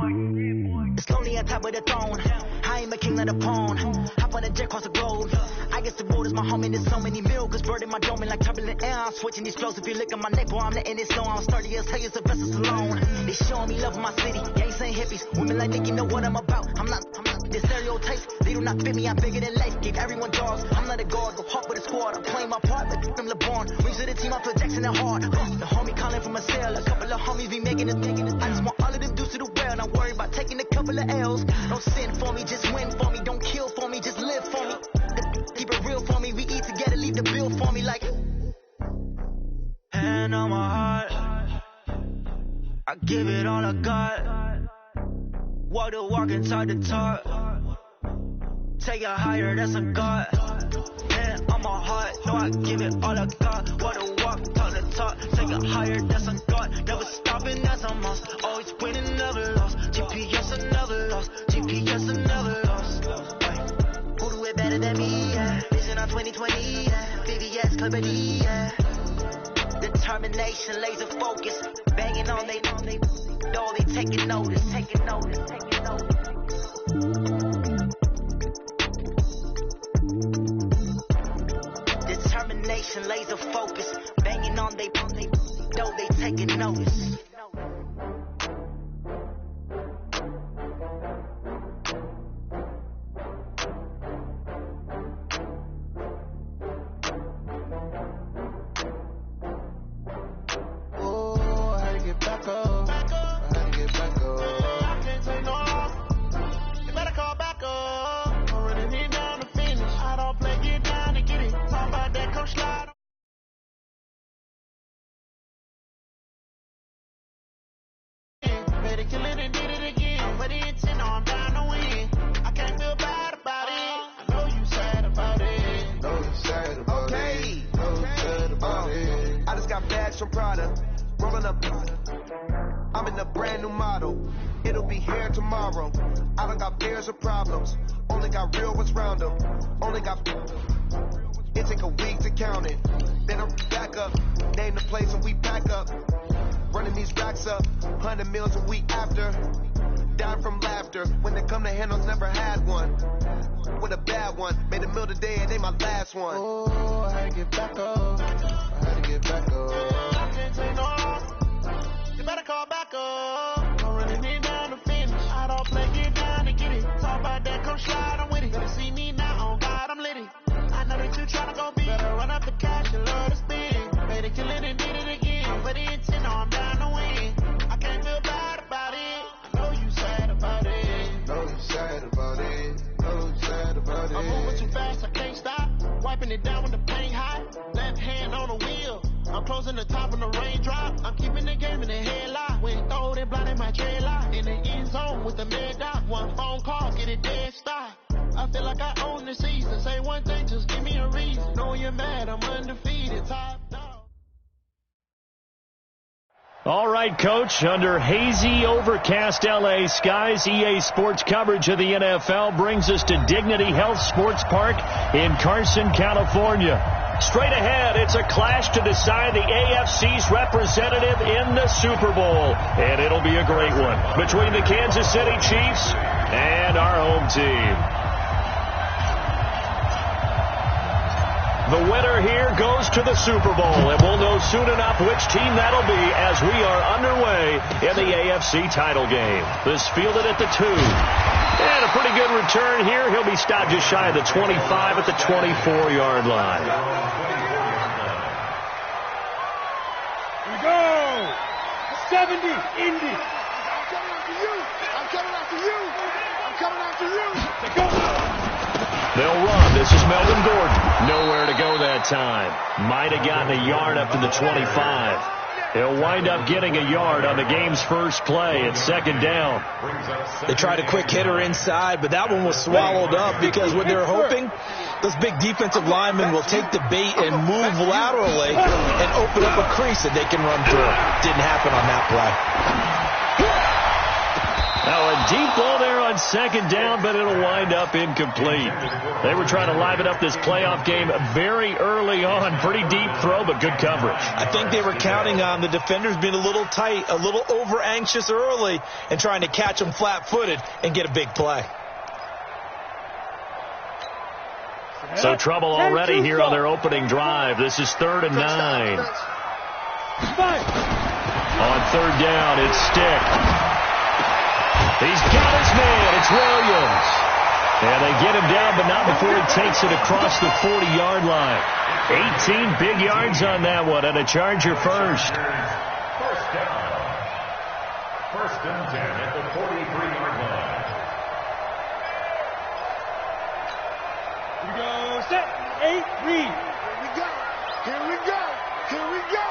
It's lonely on top of the throne. I ain't a king of the pawn. Hop on a jet across the globe. I guess the road is my home and there's so many milkers burning my dome like turbulent air. I'm switching these flows. If you look at my neck, boy, I'm letting it snow. I'm sturdy as hell as Sylvester Stallone. They showing me love in my city. Gangs ain't hippies. Women like Nicky know what I'm about. I'm not the stereotypes. They do not fit me. I'm bigger than life. Gave everyone jaws. I'm not a guard. Go hard with a squad. I'm playing my part like from LeBron. Rings to the team. I feel Jackson and hard. The homie calling from a cell. A couple of homies be making it. I just want all of them dudes to the well. Not worry about taking a couple of L's. Don't sin for me. Just win for me. Don't kill for me. Just live for me. Keep it real for me. We eat together. Leave the bill for me like. Hand on my heart. I give it all I got. Walk the walk inside the talk. Take it higher, that's a God. Hand on my heart, no, I give it all I got. Walk the walk, talk the talk. Take it higher, that's a God. Never stopping, that's a must. Always winning, never lost. GPS, I never lost. GPS, I never lost. Who do it better than me? Yeah. Vision on 2020, yeah. VVS, Clippity, yeah. Determination, laser focus. Banging on they know they taking notice. Determination, laser focus. Banging on they know they taking notice. From Prada, rolling up. I'm in a brand new model. It'll be here tomorrow. I don't got fears or problems. Only got real what's round them. Only got. It take a week to count it. Then I'm back up. Name the place and we back up. Running these racks up. 100 meals a week after. Dying from laughter. When it come to handles, never had one. With a bad one. Made a meal today and they my last one. Oh, I had to get back up. I had to get back up. You better call back up. I'm running it down to finish. I don't play, get down to get it. Talk about that, come slide, I'm with it. Better see me now, on God, I'm litty. I know that you tryna go big. Better run up the cash, you love to spend. Better kill it and did it again. I'm ready and 10, I'm down to win. I can't feel bad about it. I know you sad about it. Know you sad about it. Know you sad about it. I'm moving too fast, I can't stop. Wiping it down when the paint hot. Left hand on the wheel. I'm closing the top on the raindrop. I'm keeping the game in the headlock. When throw it blind in my dreadlock. In the end zone with the mid dot. One phone call, get it dead stop. I feel like I own the season. Say one thing, just give me a reason. Knowing you're mad, I'm undefeated. Top dog. All right, Coach. Under hazy, overcast L.A. skies, EA Sports coverage of the NFL brings us to Dignity Health Sports Park in Carson, California. Straight ahead, it's a clash to decide the AFC's representative in the Super Bowl. And it'll be a great one between the Kansas City Chiefs and our home team. The winner here goes to the Super Bowl, and we'll know soon enough which team that'll be as we are underway in the AFC title game. This fielded at the 2. And a pretty good return here. He'll be stopped just shy of the 25 at the 24-yard line. Here we go. 70, Indy. I'm coming after you. I'm coming after you. I'm coming after you. Go. They'll run. This is Melvin Gordon. Nowhere to go that time. Might have gotten a yard up to the 25. He'll wind up getting a yard on the game's first play. It's second down. They tried a quick hitter inside, but that one was swallowed up because what they're hoping, those big defensive linemen will take the bait and move laterally and open up a crease that they can run through. Didn't happen on that play. Well, and deep ball there on second down, but it'll wind up incomplete. They were trying to liven up this playoff game very early on. Pretty deep throw, but good coverage. I think they were counting on the defenders being a little tight, a little over-anxious early, and trying to catch them flat-footed and get a big play. So trouble already here on their opening drive. This is 3rd and 9. On 3rd down, it's Stick. He's got his man. It's Williams. And they get him down, but not before he takes it across the 40-yard line. 18 big yards on that one, and a Charger first. First down. 1st and 10 at the 43-yard line. Here we go. Set. 8, read. Here we go. Here we go.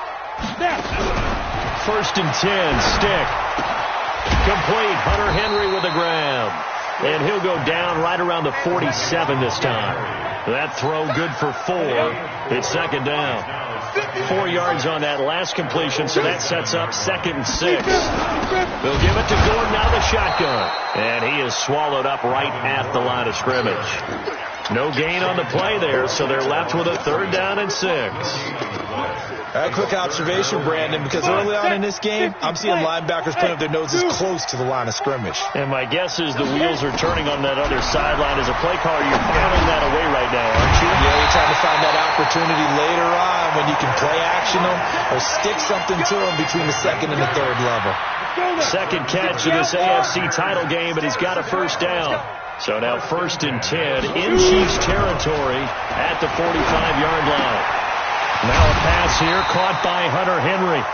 Snap. 1st and 10, Stick. Complete. Hunter Henry with the grab. And he'll go down right around the 47 this time. That throw good for 4. It's 2nd down. 4 yards on that last completion, so that sets up 2nd and 6. They'll give it to Gordon out of the shotgun. And he is swallowed up right at the line of scrimmage. No gain on the play there, so they're left with a 3rd down and 6. A quick observation, Brandon, because early on in this game, I'm seeing linebackers putting up their noses close to the line of scrimmage. And my guess is the wheels are turning on that other sideline. As a play caller, you're fouling that away right now, aren't you? Yeah, you're trying to find that opportunity later on when you can play action them or stick something to them between the 2nd and the 3rd level. 2nd catch in this AFC title game, and he's got a 1st down. So now 1st and 10 in Chiefs territory at the 45-yard line. Now a pass here caught by Hunter Henry.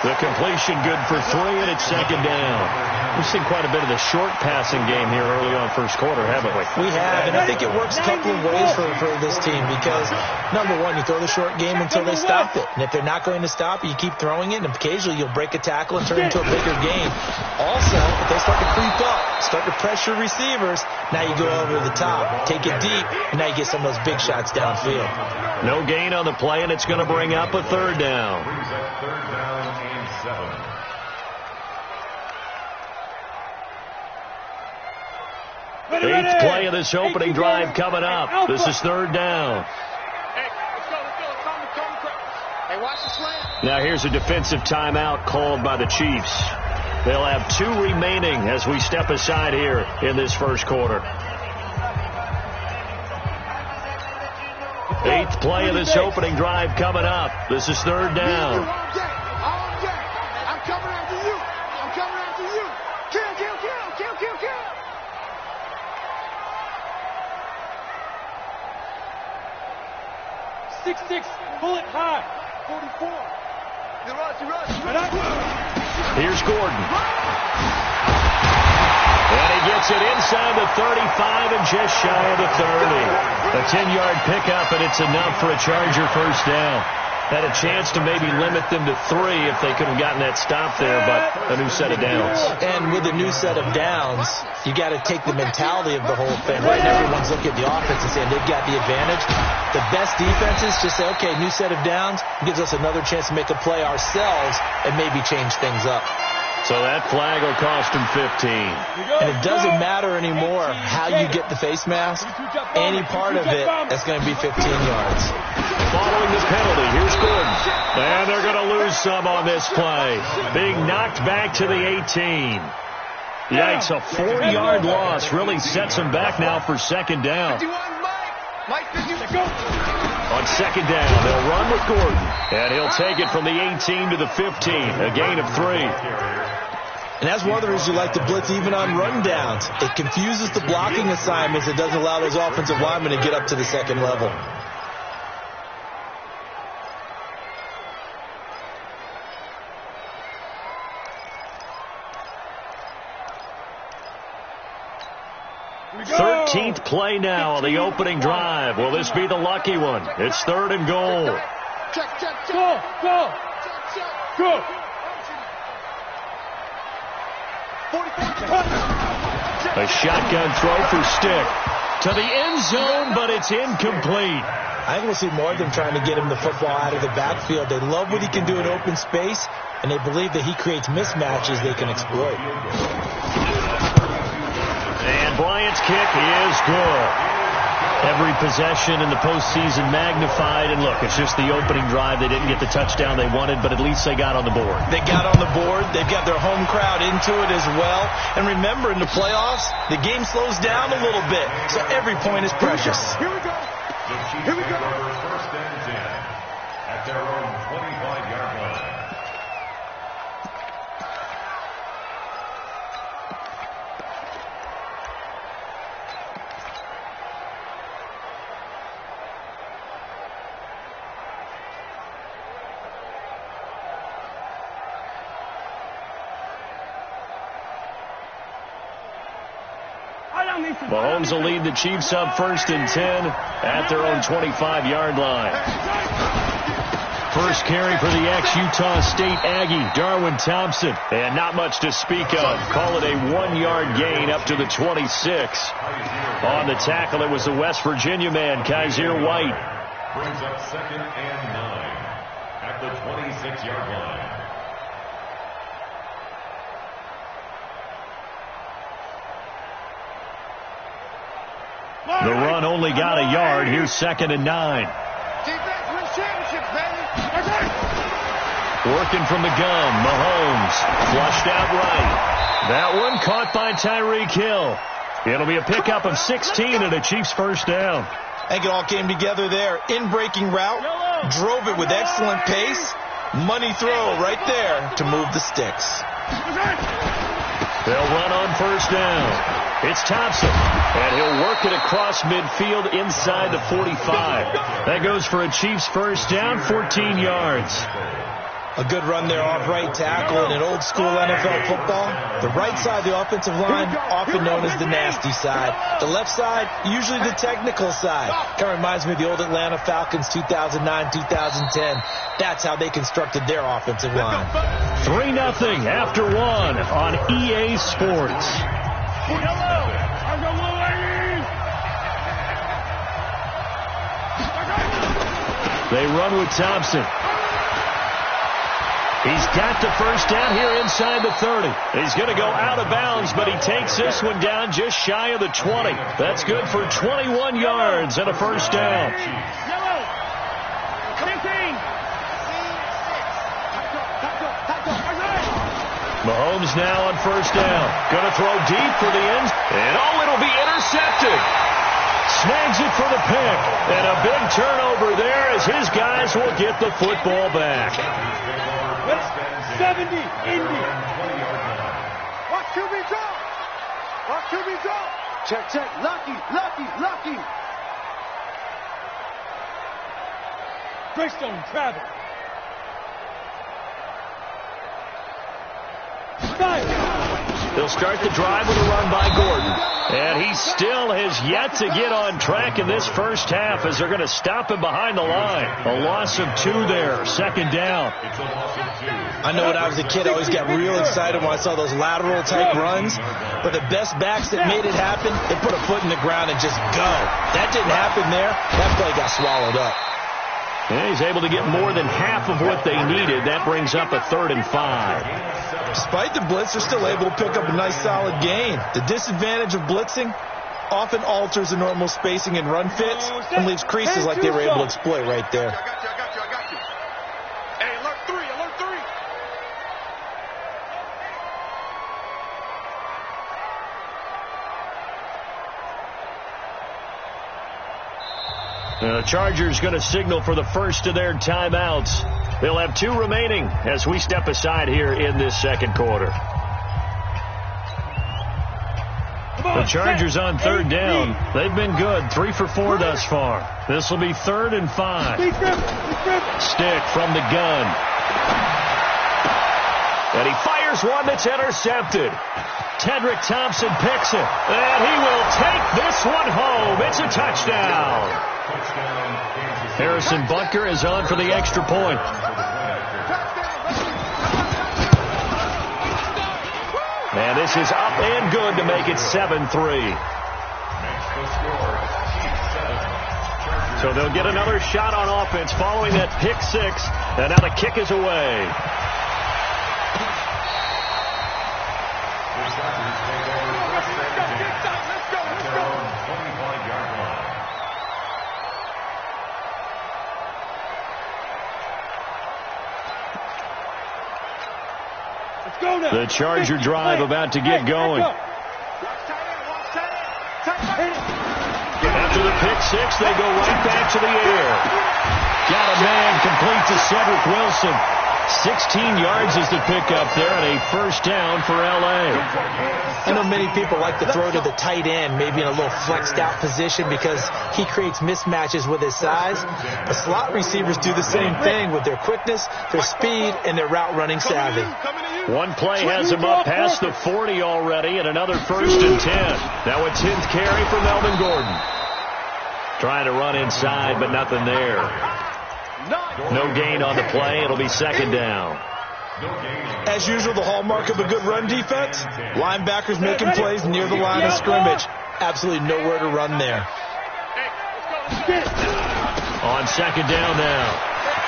The completion good for 3, and it's 2nd down. We've seen quite a bit of the short passing game here early on first quarter, haven't we? We have, and I think it works a couple of ways for this team because, number one, you throw the short game until they stop it. And if they're not going to stop it, you keep throwing it, and occasionally you'll break a tackle and turn it into a bigger game. Also, if they start to creep up, start to pressure receivers, now you go over the top, take it deep, and now you get some of those big shots downfield. No gain on the play, and it's going to bring up a 3rd down. 3rd down and 7. Eighth play of this opening drive coming up. This is 3rd down. Hey, let's go. Hey, watch the slant. Now here's a defensive timeout called by the Chiefs. They'll have 2 remaining as we step aside here in this first quarter. 8th play of this opening drive coming up. This is 3rd down. I'm coming after you. I'm coming after you. Kill. 6'6", bullet high, 44. You rush. Here's Gordon. And he gets it inside the 35 and just shy of the 30. A 10-yard pickup, and it's enough for a Charger 1st down. Had a chance to maybe limit them to 3 if they could have gotten that stop there, but a new set of downs. And with a new set of downs, you got to take the mentality of the whole thing. Right now, everyone's looking at the offense and saying they've got the advantage. The best defenses just say, okay, new set of downs gives us another chance to make a play ourselves and maybe change things up. So that flag will cost him 15. And it doesn't matter anymore how you get the face mask. Any part of it is going to be 15 yards. Following the penalty, here's Gordon. And they're going to lose some on this play. Being knocked back to the 18. Yikes, a 4-yard loss really sets him back now for 2nd down. On 2nd down, they'll run with Gordon. And he'll take it from the 18 to the 15, a gain of 3. And that's one of the reasons you like to blitz even on run downs. It confuses the blocking assignments. It doesn't allow those offensive linemen to get up to the 2nd level. Go. 13th play now on the opening drive. Will this be the lucky one? It's 3rd and goal. Check. Go. A shotgun throw for Stick. To the end zone, but it's incomplete. I think we'll see more of them trying to get him the football out of the backfield. They love what he can do in open space, and they believe that he creates mismatches they can exploit. And Bryant's kick is good. Every possession in the postseason magnified. And look, it's just the opening drive. They didn't get the touchdown they wanted, but at least they got on the board. They got on the board. They've got their home crowd into it as well. And remember, in the playoffs, the game slows down a little bit. So every point is precious. Here we go. Here we go. First and 10 at their own 25-yard line. Mahomes will lead the Chiefs up first and 10 at their own 25-yard line. First carry for the ex-Utah State Aggie, Darwin Thompson. And not much to speak of. Call it a 1-yard gain up to the 26. On the tackle, it was the West Virginia man, Kaiser White. Brings up 2nd and 9 at the 26-yard line. The run only got a yard. Here's 2nd and 9. Defense wins championships, baby. Working from the gun, Mahomes flushed out right. That one caught by Tyreek Hill. It'll be a pickup of 16 and a Chiefs first down. I think it all came together there. In-breaking route, drove it with excellent pace. Money throw right there to move the sticks. They'll run on first down. It's Thompson, and he'll work it across midfield inside the 45. That goes for a Chiefs first down, 14 yards. A good run there off right tackle in an old-school NFL football. The right side of the offensive line, often known as the nasty side. The left side, usually the technical side. Kind of reminds me of the old Atlanta Falcons 2009-2010. That's how they constructed their offensive line. 3-0 after 1 on EA Sports. They run with Thompson. He's got the first down here inside the 30. He's going to go out of bounds, but he takes this one down just shy of the 20. That's good for 21 yards and a first down. Mahomes now on first down. Going to throw deep for the end. And it'll be intercepted. Snags it for the pick. And a big turnover there as his guys will get the football back. 70, Indy. Watch QB drop. Watch QB drop. Check, check. Lucky. Greystone, travel. They'll start the drive with a run by Gordon. And he still has yet to get on track in this first half as they're going to stop him behind the line. A loss of 2 there, 2nd down. I know when I was a kid, I always got real excited when I saw those lateral type runs. But the best backs that made it happen, they put a foot in the ground and just go. That didn't happen there. That play got swallowed up. And he's able to get more than half of what they needed. That brings up a 3rd and 5. Despite the blitz, they're still able to pick up a nice solid gain. The disadvantage of blitzing often alters the normal spacing and run fits and leaves creases like they were able to exploit right there. I got you. Hey, alert 3. The Chargers going to signal for the first of their timeouts. They'll have 2 remaining as we step aside here in this second quarter. The Chargers on 3rd down. They've been good, 3 for 4 thus far. This will be 3rd and 5. Stick from the gun. And he fires one that's intercepted. Tedrick Thompson picks it. And he will take this one home. It's a touchdown. Harrison Butker is on for the extra point. And this is up and good to make it 7-3. So they'll get another shot on offense following that pick 6. And now the kick is away. The Charger drive about to get going. After the pick six, they go right back to the air. Got a man complete to Cedric Wilson. 16 yards is the pickup there, and a first down for L.A. I know many people like to throw to the tight end, maybe in a little flexed out position because he creates mismatches with his size. The slot receivers do the same thing with their quickness, their speed, and their route running savvy. One play has him up past the 40 already, and another first and 10. Now a 10th carry for Melvin Gordon. Trying to run inside, but nothing there. No gain on the play. It'll be second down. As usual, the hallmark of a good run defense, linebackers making plays near the line of scrimmage. Absolutely nowhere to run there. On second down now,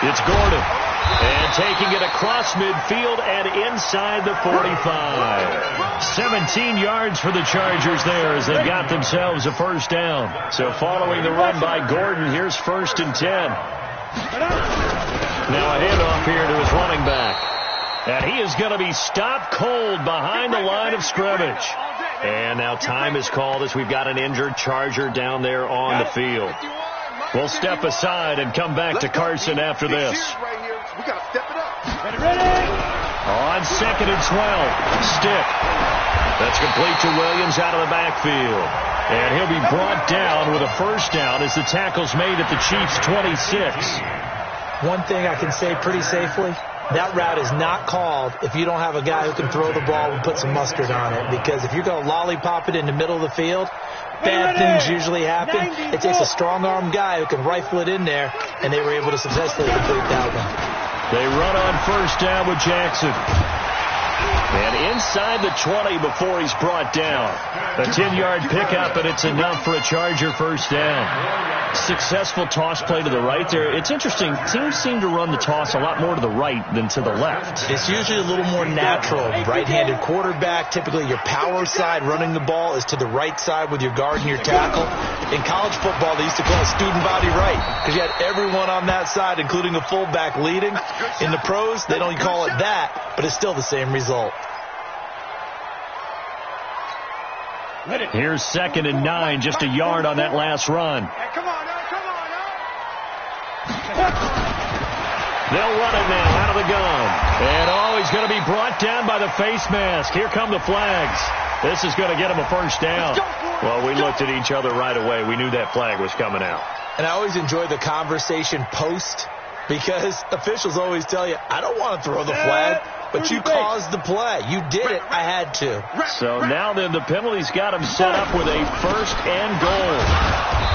it's Gordon. And taking it across midfield and inside the 45. 17 yards for the Chargers there as they got themselves a first down. So following the run by Gordon, here's first and 10. Now a handoff here to his running back. And he is going to be stopped cold behind the line of scrimmage. And now time is called as we've got an injured Charger down there on the field. We'll step aside and come back to Carson after this. We got to step it up. On second and 12, stick. That's complete to Williams out of the backfield. And he'll be brought down with a first down as the tackle's made at the Chiefs' 26. One thing I can say pretty safely, that route is not called if you don't have a guy who can throw the ball and put some mustard on it. Because if you're going to lollipop it in the middle of the field, bad things usually happen. It takes a strong-armed guy who can rifle it in there, and they were able to successfully complete that one. They run on first down with Jackson. And inside the 20 before he's brought down. A 10-yard pickup, and it's enough for a Charger first down. Successful toss play to the right there. It's interesting. Teams seem to run the toss a lot more to the right than to the left. It's usually a little more natural. Right-handed quarterback, typically your power side running the ball is to the right side with your guard and your tackle. In college football, they used to call it student body right because you had everyone on that side, including the fullback leading. In the pros, they don't call it that, but it's still the same result. Here's second and 9, just a yard on that last run. Hey, come on, come on, They'll run it now out of the gun. And he's going to be brought down by the face mask. Here come the flags. This is going to get him a first down. Well, we looked at each other right away. We knew that flag was coming out. And I always enjoy the conversation post because officials always tell you, I don't want to throw the flag, but you caused the play. You did it. I had to. So now then the penalty's got him set up with a first and goal.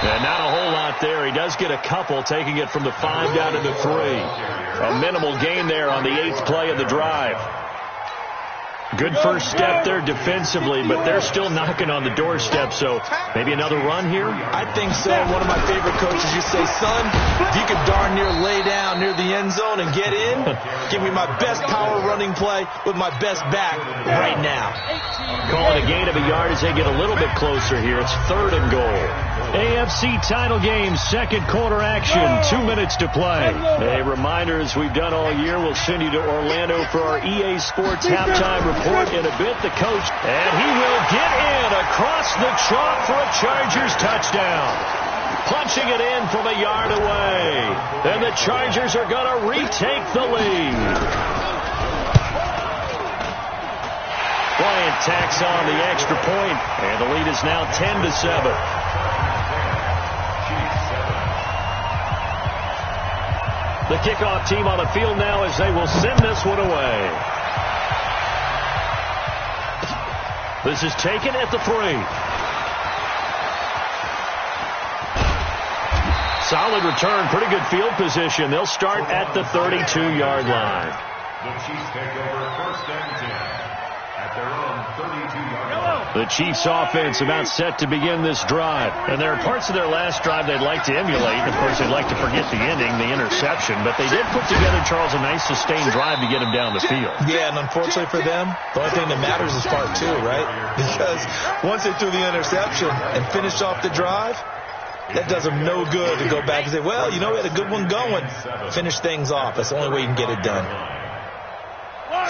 And not a whole lot there. He does get a couple, taking it from the 5 down to the 3. A minimal gain there on the 8th play of the drive. Good first step there defensively, but they're still knocking on the doorstep, so maybe another run here? I think so. One of my favorite coaches used to say, son, if you could darn near lay down near the end zone and get in, give me my best power running play with my best back right now. Calling a gain of a yard as they get a little bit closer here. It's 3rd and goal. AFC title game, second quarter action, 2 minutes to play. A reminder, as we've done all year, we'll send you to Orlando for our EA Sports halftime report in a bit. The coach, and he will get in across the chalk for a Chargers touchdown. Punching it in from a yard away. And the Chargers are going to retake the lead. Bryant tacks on the extra point, and the lead is now 10-7. The kickoff team on the field now as they will send this one away. This is taken at the 3. Solid return, pretty good field position. They'll start at the 32-yard line. The Chiefs take over first and 10 at their own 32-yard line. The Chiefs offense about set to begin this drive. And there are parts of their last drive they'd like to emulate. Of course, they'd like to forget the ending, the interception. But they did put together, Charles, a nice sustained drive to get him down the field. Yeah, and unfortunately for them, the only thing that matters is part 2, right? Because once they threw the interception and finished off the drive, that does them no good to go back and say, well, you know, we had a good one going. Finish things off. That's the only way you can get it done.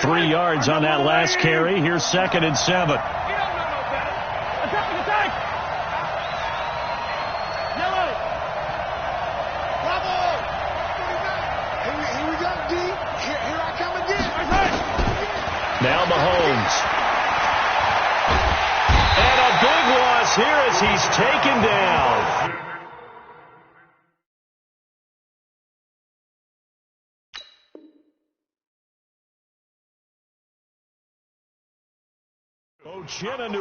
3 yards on that last carry. Here's 2nd and 7. Now Mahomes. And a big loss here as he's taken down. Uchenna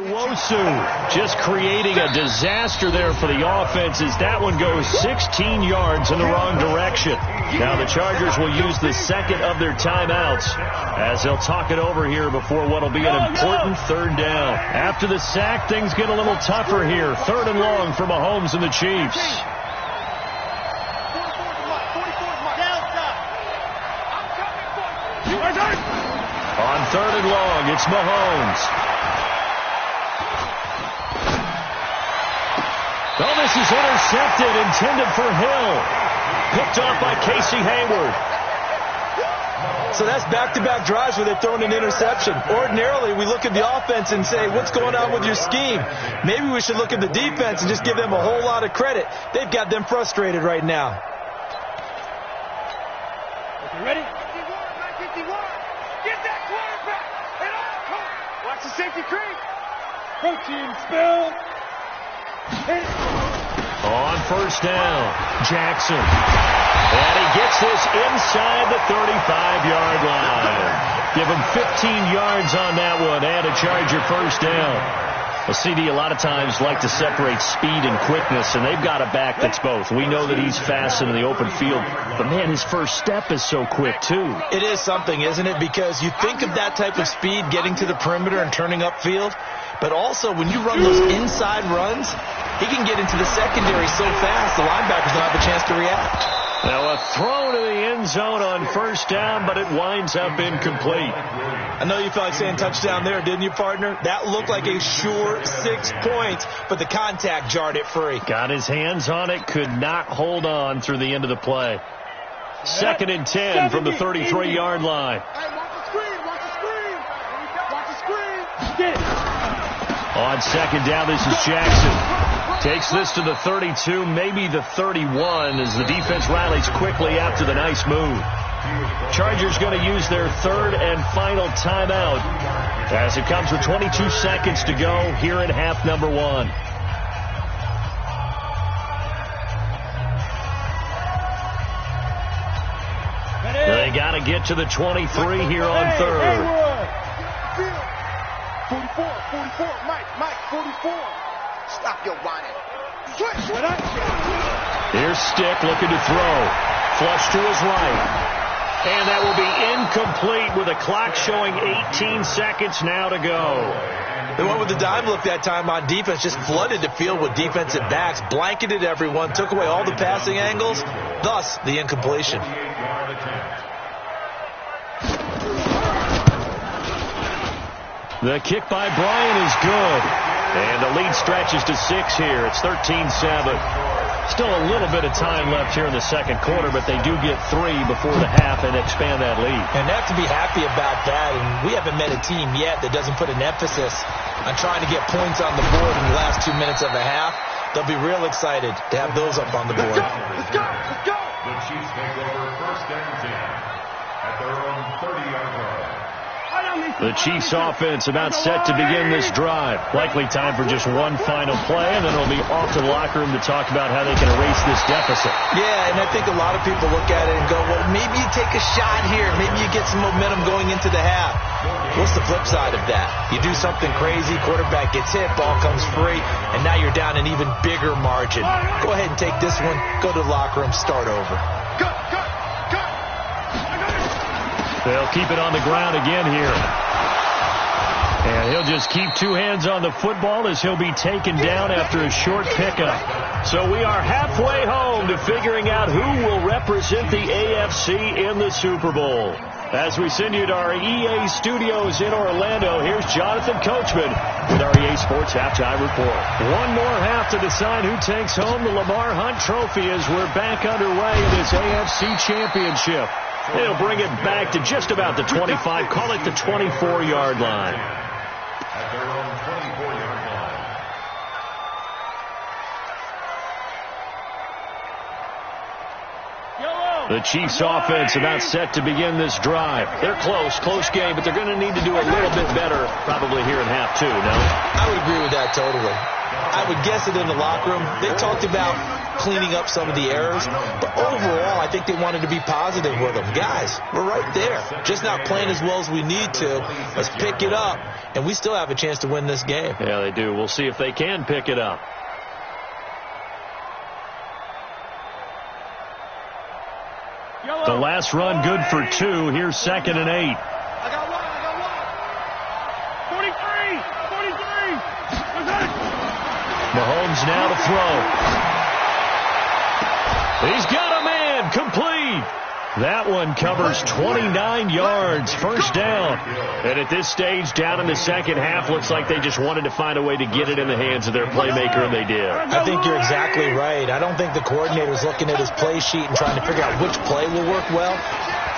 just creating a disaster there for the offenses. That one goes 16 yards in the wrong direction. Now the Chargers will use the 2nd of their timeouts as they'll talk it over here before what will be an important 3rd down. After the sack, things get a little tougher here. 3rd and long for Mahomes and the Chiefs. On 3rd and long, it's Mahomes. Oh, this is intercepted, intended for Hill. Picked off by Casey Hayward. So that's back-to-back drives where they're throwing an interception. Ordinarily, we look at the offense and say, what's going on with your scheme? Maybe we should look at the defense and just give them a whole lot of credit. They've got them frustrated right now. Okay, ready? 51. Get that quarterback. And all. Watch the safety creep. Protein spill. On 1st down, Jackson. And he gets this inside the 35-yard line. Give him 15 yards on that one and a Charger 1st down. Well, CD, a lot of times like to separate speed and quickness, and they've got a back that's both. We know that he's fast in the open field, but, man, his first step is so quick, too. It is something, isn't it? Because you think of that type of speed getting to the perimeter and turning upfield, but also when you run those inside runs, he can get into the secondary so fast the linebackers don't have a chance to react. Now a throw to the end zone on 1st down, but it winds up incomplete. I know you felt like saying touchdown there, didn't you, partner? That looked like a sure 6 points, but the contact jarred it free. Got his hands on it, could not hold on through the end of the play. 2nd and 10 from the 33-yard line. Hey, watch the screen. Watch the screen. On 2nd down, this is Jackson. Takes this to the 32, maybe the 31, as the defense rallies quickly after the nice move. Chargers going to use their 3rd and final timeout as it comes with 22 seconds to go here in half number 1. They got to get to the 23 here on 3rd. 44, Mike, 44. Stop your whining. Here's Stick looking to throw. Flush to his right. And that will be incomplete with a clock showing 18 seconds now to go. They went with the dime look that time on defense, just flooded the field with defensive backs, blanketed everyone, took away all the passing angles, thus the incompletion. The kick by Bryant is good. And the lead stretches to 6 here. It's 13-7. Still a little bit of time left here in the second quarter, but they do get 3 before the half and expand that lead. And they have to be happy about that. And we haven't met a team yet that doesn't put an emphasis on trying to get points on the board in the last 2 minutes of a half. They'll be real excited to have those up on the board. Let's go. The Chiefs take over 1st and 10 at their own 30-yard line. The Chiefs offense about set to begin this drive. Likely time for just one final play, and then it'll be off to the locker room to talk about how they can erase this deficit. Yeah, and I think a lot of people look at it and go, well, maybe you take a shot here. Maybe you get some momentum going into the half. What's the flip side of that? You do something crazy, quarterback gets hit, ball comes free, and now you're down an even bigger margin. Go ahead and take this one, go to the locker room, start over. They'll keep it on the ground again here. And he'll just keep 2 hands on the football as he'll be taken down after a short pickup. So we are halfway home to figuring out who will represent the AFC in the Super Bowl. As we send you to our EA studios in Orlando, here's Jonathan Coachman with our EA Sports Halftime Report. One more half to decide who takes home the Lamar Hunt Trophy as we're back underway in this AFC Championship. They'll bring it back to just about the 25. Call it the 24-yard line. At their own 24-yard line. The Chiefs offense about set to begin this drive. They're close game, but they're going to need to do a little bit better probably here in half two, no? I would agree with that totally. I would guess it in the locker room. They talked about cleaning up some of the errors, but overall I think they wanted to be positive with them. Guys, we're right there. Just not playing as well as we need to. Let's pick it up, and we still have a chance to win this game. Yeah, they do. We'll see if they can pick it up. The last run good for 2. Here's 2nd and 8. I got one. 43. Mahomes now to throw. He's got a man. Complete. That one covers 29 yards. First down. And at this stage, down in the second half, looks like they just wanted to find a way to get it in the hands of their playmaker, and they did. I think you're exactly right. I don't think the coordinator's looking at his play sheet and trying to figure out which play will work well.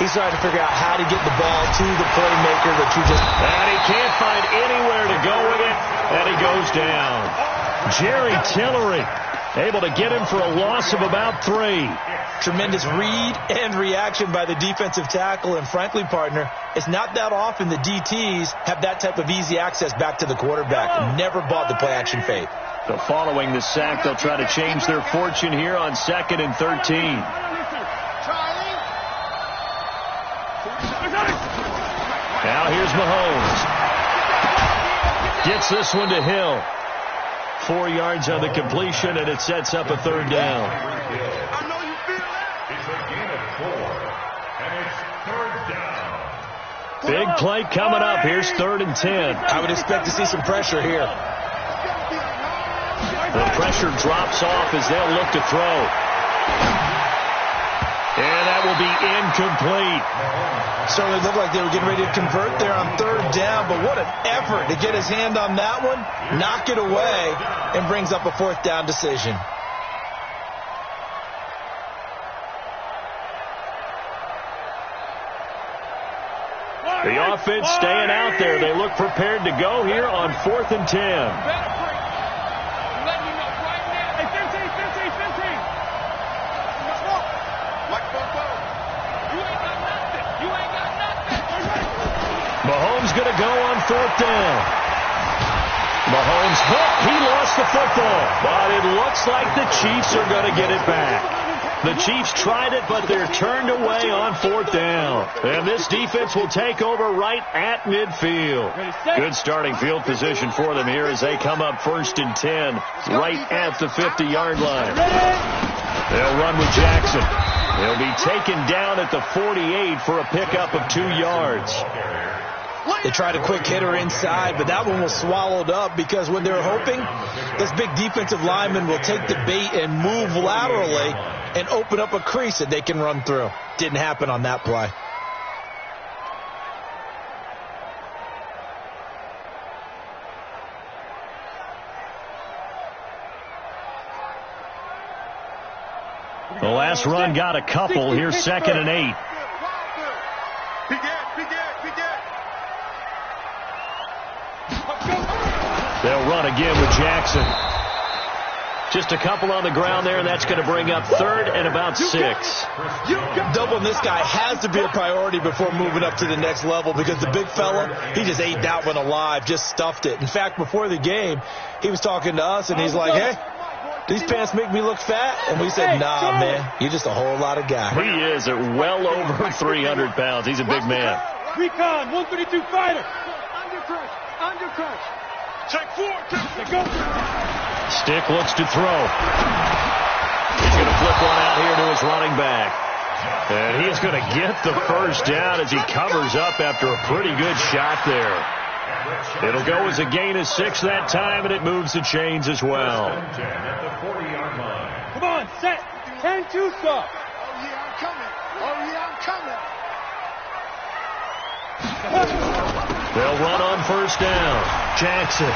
He's trying to figure out how to get the ball to the playmaker that you just... And he can't find anywhere to go with it, and he goes down. Jerry Tillery able to get him for a loss of about 3. Tremendous read and reaction by the defensive tackle. And frankly, partner, it's not that often the DTs have that type of easy access back to the quarterback. Never bought the play-action fake. So following the sack, they'll try to change their fortune here on 2nd and 13. Now here's Mahomes. Gets this one to Hill. 4 yards on the completion, and it sets up a 3rd down. It's a gain of 4, and it's 3rd down. Big play coming up. Here's 3rd and 10. I would expect to see some pressure here. The pressure drops off as they'll look to throw. And that will be incomplete. Certainly looked like they were getting ready to convert there on 3rd down, but what an effort to get his hand on that one, knock it away, and brings up a 4th down decision. The offense staying out there. They look prepared to go here on 4th and 10. Mahomes going to go on 4th down. Mahomes, he lost the football, but it looks like the Chiefs are going to get it back. The Chiefs tried it, but they're turned away on 4th down. And this defense will take over right at midfield. Good starting field position for them here as they come up 1st and 10, right at the 50-yard line. They'll run with Jackson. They'll be taken down at the 48 for a pickup of 2 yards. They tried a quick hitter inside, but that one was swallowed up because when they're hoping this big defensive lineman will take the bait and move laterally and open up a crease that they can run through. Didn't happen on that play. The last run got a couple. Here's 2nd and 8. They'll run again with Jackson. Just a couple on the ground there, and that's going to bring up 3rd and about 6. Doubling this guy has to be a priority before moving up to the next level because the big fella, he just ate that one alive, just stuffed it. In fact, before the game, he was talking to us, and he's like, hey, these pants make me look fat. And we said, nah, man, you're just a whole lot of guy. He is at well over 300 pounds. He's a big man. Recon, 132 fighter. Under crunch. Check 4. Go. Stick looks to throw. He's going to flip one out here to his running back. And he's going to get the first down as he covers up after a pretty good shot there. It'll go as a gain of 6 that time, and it moves the chains as well. Come on, set. 10-2 stop. Oh, yeah, I'm coming. They'll run on 1st down. Jackson.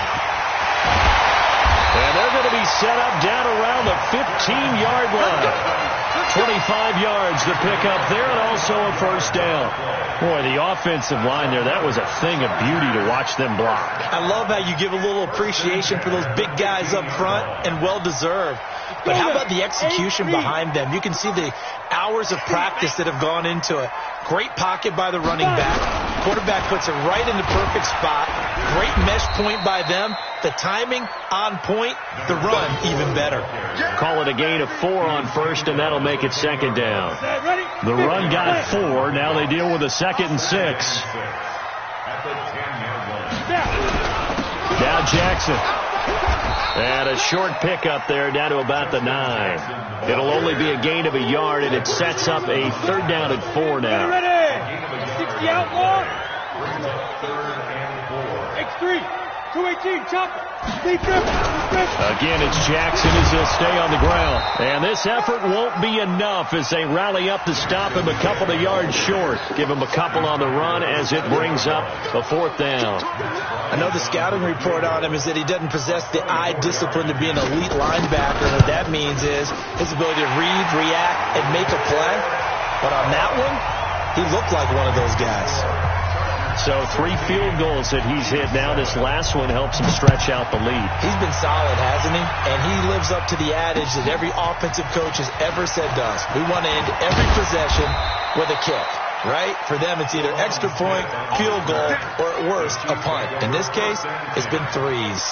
And they're going to be set up down around the 15-yard line. 25 yards to pick up there, and also a first down. Boy, the offensive line there, that was a thing of beauty to watch them block. I love how you give a little appreciation for those big guys up front, and well-deserved. But how about the execution behind them? You can see the hours of practice that have gone into it. Great pocket by the running back. Quarterback puts it right in the perfect spot. Great mesh point by them. The timing on point. The run even better. Call it a gain of 4 on first, and that'll make it second down. The run got 4. Now they deal with a 2nd and 6. Now Jackson. And a short pickup there down to about the 9. It'll only be a gain of a yard, and it sets up a 3rd down and 4 now. 60 outlaw. X3. 218, chopper. Again, it's Jackson as he'll stay on the ground. And this effort won't be enough as they rally up to stop him a couple of yards short. Give him a couple on the run as it brings up a 4th down. I know the scouting report on him is that he doesn't possess the eye discipline to be an elite linebacker. And what that means is his ability to read, react, and make a play. But on that one, he looked like one of those guys. So 3 field goals that he's hit now. This last one helps him stretch out the lead. He's been solid, hasn't he? And he lives up to the adage that every offensive coach has ever said to us. We want to end every possession with a kick, right? For them, it's either extra point, field goal, or at worst, a punt. In this case, it's been 3s.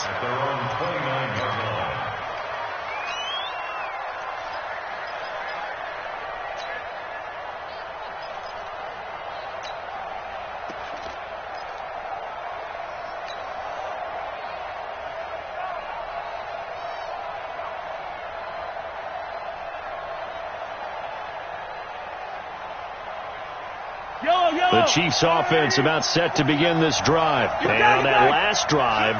The Chiefs offense about set to begin this drive. And on that last drive,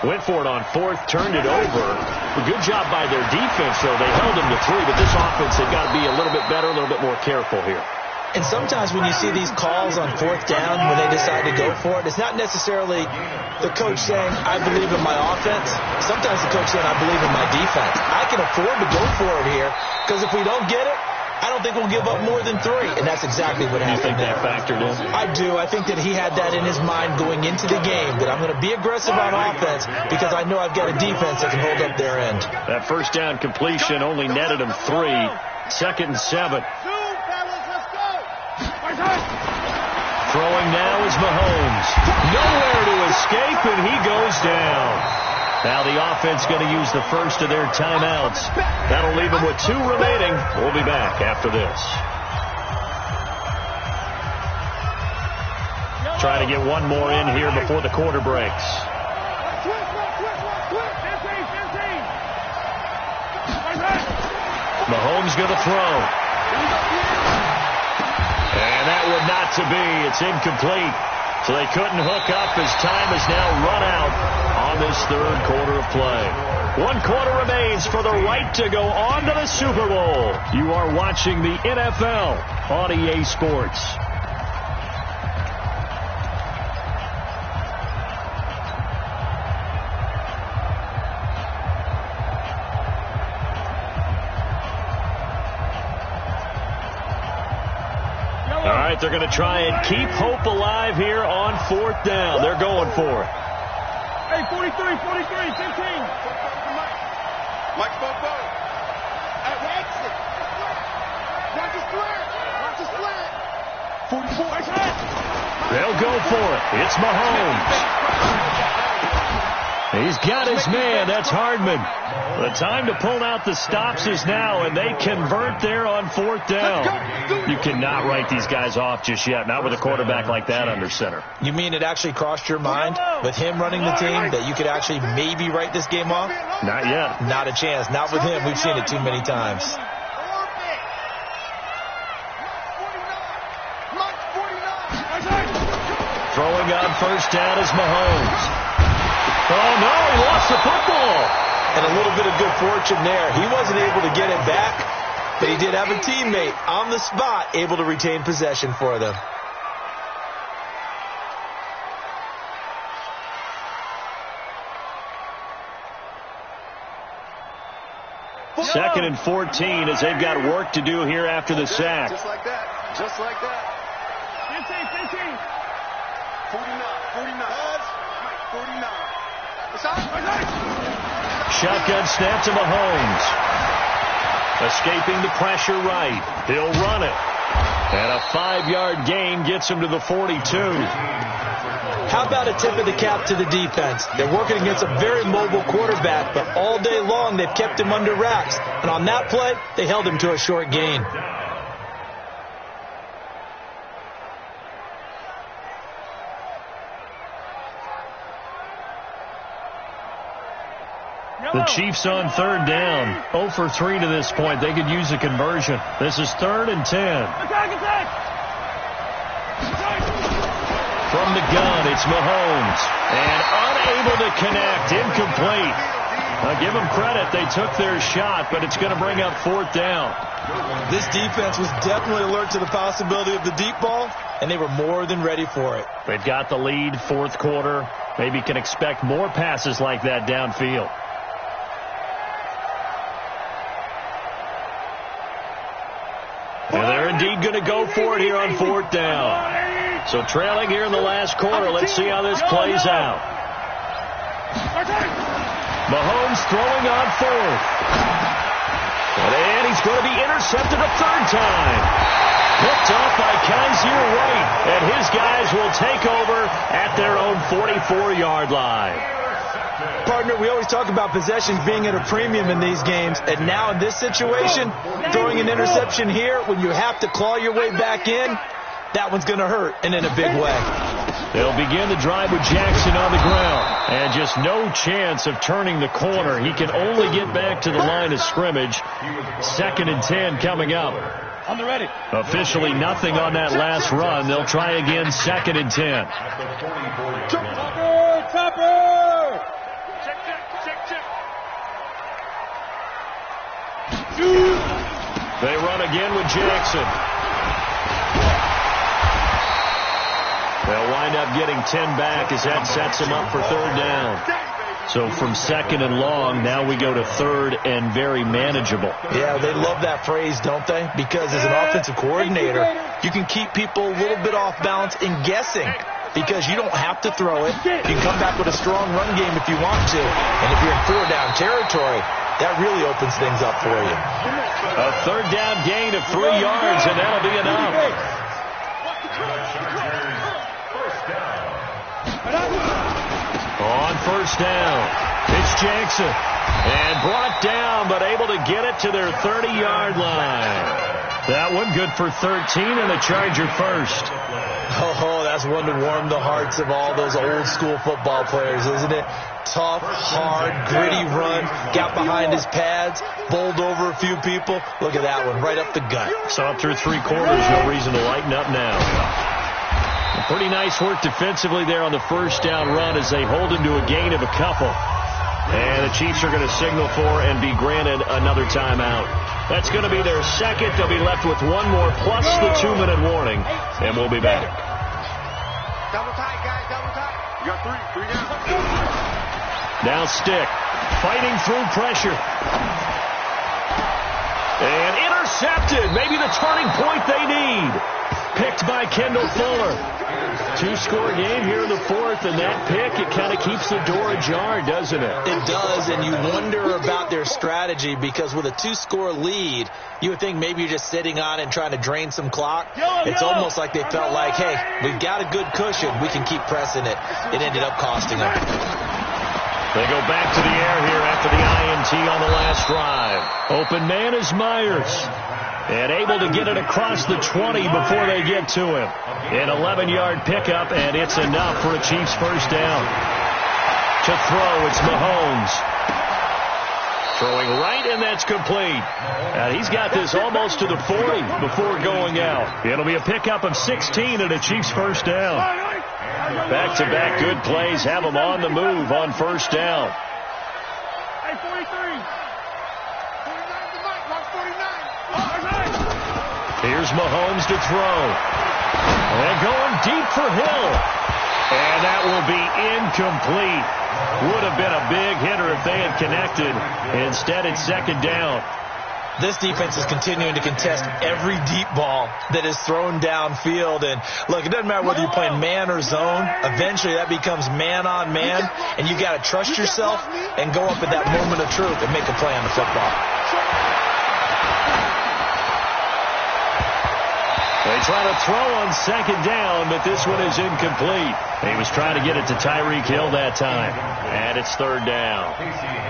went for it on 4th, turned it over. A good job by their defense, though. They held them to 3, but this offense, they've got to be a little bit better, a little bit more careful here. And sometimes when you see these calls on 4th down, when they decide to go for it, it's not necessarily the coach saying, I believe in my offense. Sometimes the coach saying, I believe in my defense. I can afford to go for it here, because if we don't get it, I don't think we'll give up more than 3. And that's exactly what happened. You think that factored in? I do. I think that he had that in his mind going into the game, that I'm going to be aggressive on offense because I know I've got a defense that can hold up their end. That first down completion only netted him 3. 2nd and 7. Throwing now is Mahomes. Nowhere to escape, and he goes down. Now the offense going to use the first of their timeouts. That'll leave them with 2 remaining. We'll be back after this. Trying to get one more in here before the quarter breaks. Mahomes going to throw. And that would not to be. It's incomplete. So they couldn't hook up as time has now run out on this 3rd quarter of play. 1 quarter remains for the right to go on to the Super Bowl. You are watching the NFL on EA Sports. All right, they're going to try and keep hope alive here on 4th down. They're going for it. Hey, 43, 15. Mike Bobo. At exit. Watch his slant. Watch his slant. 44. They'll go for it. It's Mahomes. He's got his man. That's Hardman. The time to pull out the stops is now, and they convert there on 4th down. You cannot write these guys off just yet, not with a quarterback like that under center. You mean it actually crossed your mind with him running the team that you could actually maybe write this game off? Not yet. Not a chance. Not with him. We've seen it too many times. Throwing on 1st down is Mahomes. Oh, no, he lost the football. And a little bit of good fortune there. He wasn't able to get it back, but he did have a teammate on the spot able to retain possession for them. 2nd and 14 as they've got work to do here after the sack. Just like that. Just like that. 15. 49. 49. Shotgun snap to Mahomes. Escaping the pressure right. He'll run it. And a 5-yard gain gets him to the 42. How about a tip of the cap to the defense? They're working against a very mobile quarterback, but all day long they've kept him under wraps. And on that play, they held him to a short gain. The Chiefs on 3rd down. 0 for 3 to this point. They could use a conversion. This is 3rd and 10. From the gun, it's Mahomes. And unable to connect. Incomplete. Now, give them credit. They took their shot, but it's going to bring up 4th down. This defense was definitely alert to the possibility of the deep ball, and they were more than ready for it. They've got the lead, 4th quarter. Maybe can expect more passes like that downfield. And they're indeed going to go for it here on 4th down. So trailing here in the last quarter. Let's see how this plays out. Mahomes throwing on 4th. And he's going to be intercepted a 3rd time. Picked off by Kaiser White. And his guys will take over at their own 44-yard line. Partner, we always talk about possessions being at a premium in these games, and now in this situation, throwing an interception here when you have to claw your way back in, that one's going to hurt, and in a big way. They'll begin the drive with Jackson on the ground, and just no chance of turning the corner. He can only get back to the line of scrimmage. 2nd and 10 coming up. On the ready. Officially nothing on that last run. They'll try again 2nd and 10. Topper! They run again with Jackson. They'll wind up getting 10 back as that sets them up for 3rd down. So from 2nd and long, now we go to 3rd and very manageable. Yeah, they love that phrase, don't they? Because as an offensive coordinator, you can keep people a little bit off balance in guessing. Because you don't have to throw it. You can come back with a strong run game if you want to. And if you're in 4-down territory, that really opens things up for you. A 3rd down gain of 3 yards, and that'll be enough. On 1st down, it's Jackson. And brought down, but able to get it to their 30-yard line. That one good for 13 and a Charger first. Oh, that's one to warm the hearts of all those old-school football players, isn't it? Tough, hard, gritty run, got behind his pads, bowled over a few people. Look at that one, right up the gut. Saw it through 3 quarters, no reason to lighten up now. Pretty nice work defensively there on the 1st down run as they hold him to a gain of a couple. And the Chiefs are going to signal for and be granted another timeout. That's going to be their 2nd. They'll be left with 1 more plus the 2-minute warning, and we'll be back. Double tight, guys, double tight. You got 3 down. Now Stick, fighting through pressure. And intercepted. Maybe the turning point they need. Picked by Kendall Fuller. 2-score game here in the 4th, and that pick, it kind of keeps the door ajar, doesn't it? It does, and you wonder about their strategy because with a 2-score lead, you would think maybe you're just sitting on it and trying to drain some clock. It's almost like they felt like, hey, we've got a good cushion. We can keep pressing it. It ended up costing them. They go back to the air here after the INT on the last drive. Open man is Myers. And able to get it across the 20 before they get to him. An 11-yard pickup, and it's enough for a Chiefs 1st down. To throw, it's Mahomes. Throwing right, and that's complete. And he's got this almost to the 40 before going out. It'll be a pickup of 16 and a Chiefs 1st down. Back-to-back good plays have them on the move on 1st down. Here's Mahomes to throw. And going deep for Hill. And that will be incomplete. Would have been a big hitter if they have connected. Instead, it's second down. This defense is continuing to contest every deep ball that is thrown downfield. And, look, it doesn't matter whether you're playing man or zone. Eventually, that becomes man-on-man, and you got to trust yourself and go up at that moment of truth and make a play on the football. They try to throw on second down, but this one is incomplete. He was trying to get it to Tyreek Hill that time, and it's third down.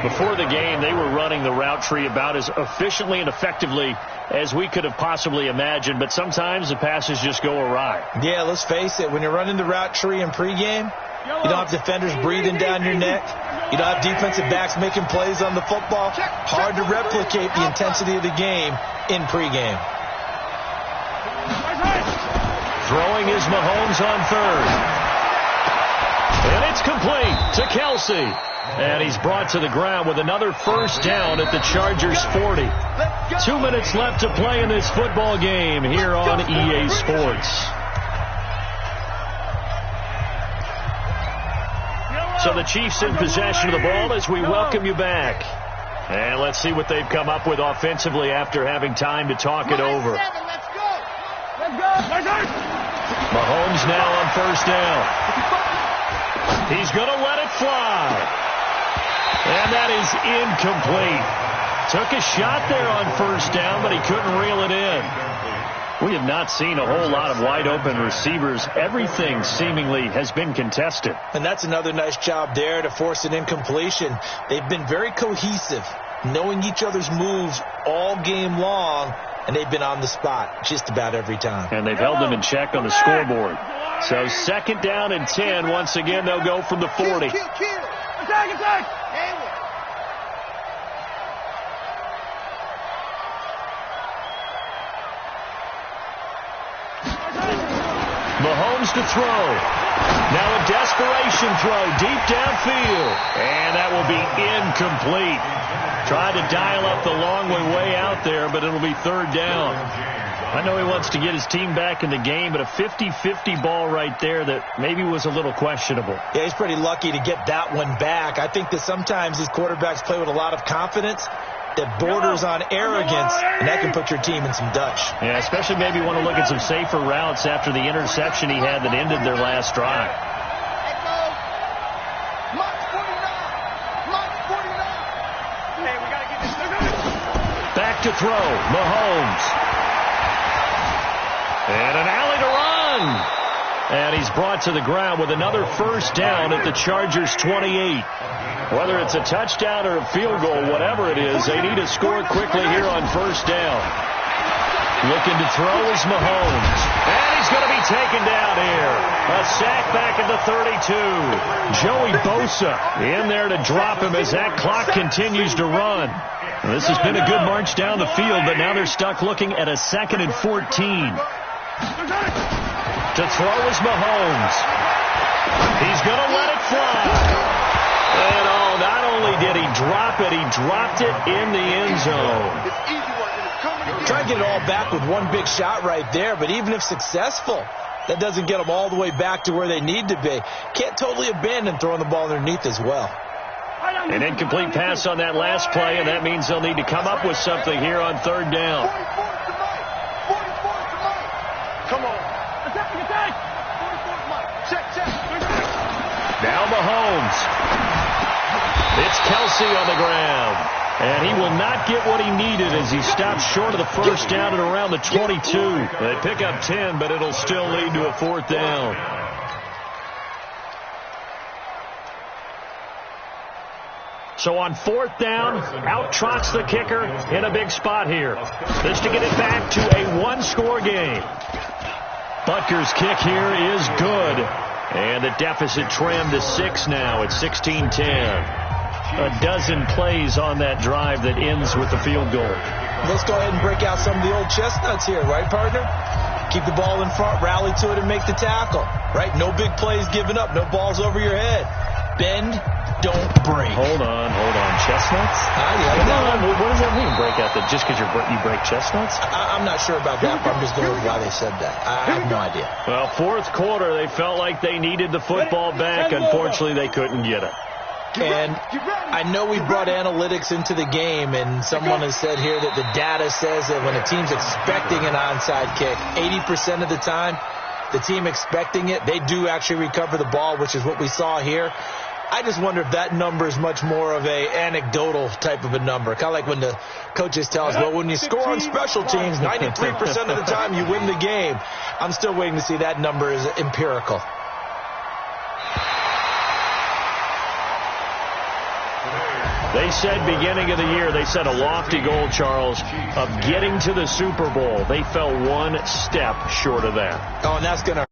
Before the game, they were running the route tree about as efficiently and effectively as we could have possibly imagined, but sometimes the passes just go awry. Yeah, let's face it. When you're running the route tree in pregame, you don't have defenders breathing down your neck. You don't have defensive backs making plays on the football. Hard to replicate the intensity of the game in pregame. Throwing is Mahomes on third. And it's complete to Kelsey. And he's brought to the ground with another first down at the Chargers' 40. 2 minutes left to play in this football game here on EA Sports. So the Chiefs in possession of the ball as we welcome you back. And let's see what they've come up with offensively after having time to talk it over. Mahomes now on first down. He's going to let it fly. And that is incomplete. Took a shot there on first down, but he couldn't reel it in. We have not seen a whole lot of wide-open receivers. Everything seemingly has been contested. And that's another nice job there to force an incompletion. They've been very cohesive, knowing each other's moves all game long, and they've been on the spot just about every time. And they've held them in check on the scoreboard. So second down and 10. Once again, they'll go from the 40. Attack! Mahomes to throw. Now a desperation throw deep downfield. And that will be incomplete. Tried to dial up the long way out there, but it'll be third down. I know he wants to get his team back in the game, but a 50-50 ball right there that maybe was a little questionable. Yeah, he's pretty lucky to get that one back. I think that sometimes these quarterbacks play with a lot of confidence that borders on arrogance, and that can put your team in some Dutch. Yeah, especially maybe want to look at some safer routes after the interception he had that ended their last drive. Back to throw, Mahomes. And an alley to run. And he's brought to the ground with another first down at the Chargers' 28. Whether it's a touchdown or a field goal, whatever it is, they need to score quickly here on first down. Looking to throw is Mahomes. And he's going to be taken down here. A sack back at the 32. Joey Bosa in there to drop him as that clock continues to run. Well, this has been a good march down the field, but now they're stuck looking at a 2nd and 14. To throw is Mahomes. He's going to let it fly. And not only did he drop it, he dropped it in the end zone. Try to get it all back with one big shot right there, but even if successful, that doesn't get them all the way back to where they need to be. Can't totally abandon throwing the ball underneath as well. An incomplete pass on that last play, and that means they'll need to come up with something here on third down. Come on. Attack. Check. Now Mahomes. It's Kelsey on the ground. And he will not get what he needed as he stops short of the first down at around the 22. They pick up 10, but it'll still lead to a fourth down. So on fourth down, out trots the kicker in a big spot here. This to get it back to a one-score game. Butker's kick here is good. And the deficit trimmed to 6 now at 16-10. A dozen plays on that drive that ends with the field goal. Let's go ahead and break out some of the old chestnuts here, right, partner? Keep the ball in front, rally to it, and make the tackle, right? No big plays given up, no balls over your head. Bend, don't break. Hold on. Chestnuts? What does that mean, break out? That just because you break chestnuts? I'm not sure about that, but I'm just going with why they said that. I have no idea. Well, fourth quarter, they felt like they needed the football back. Unfortunately, they couldn't get it. And I know we brought analytics into the game, and someone has said here that the data says that when a team's expecting an onside kick, 80% of the time, the team expecting it, they do actually recover the ball, which is what we saw here. I just wonder if that number is much more of a anecdotal type of a number. Kind of like when the coaches tell us, well, when you score on special teams, 93% of the time you win the game. I'm still waiting to see that number is empirical. They said beginning of the year, they set a lofty goal, Charles, of getting to the Super Bowl. They fell one step short of that. Oh, and that's going to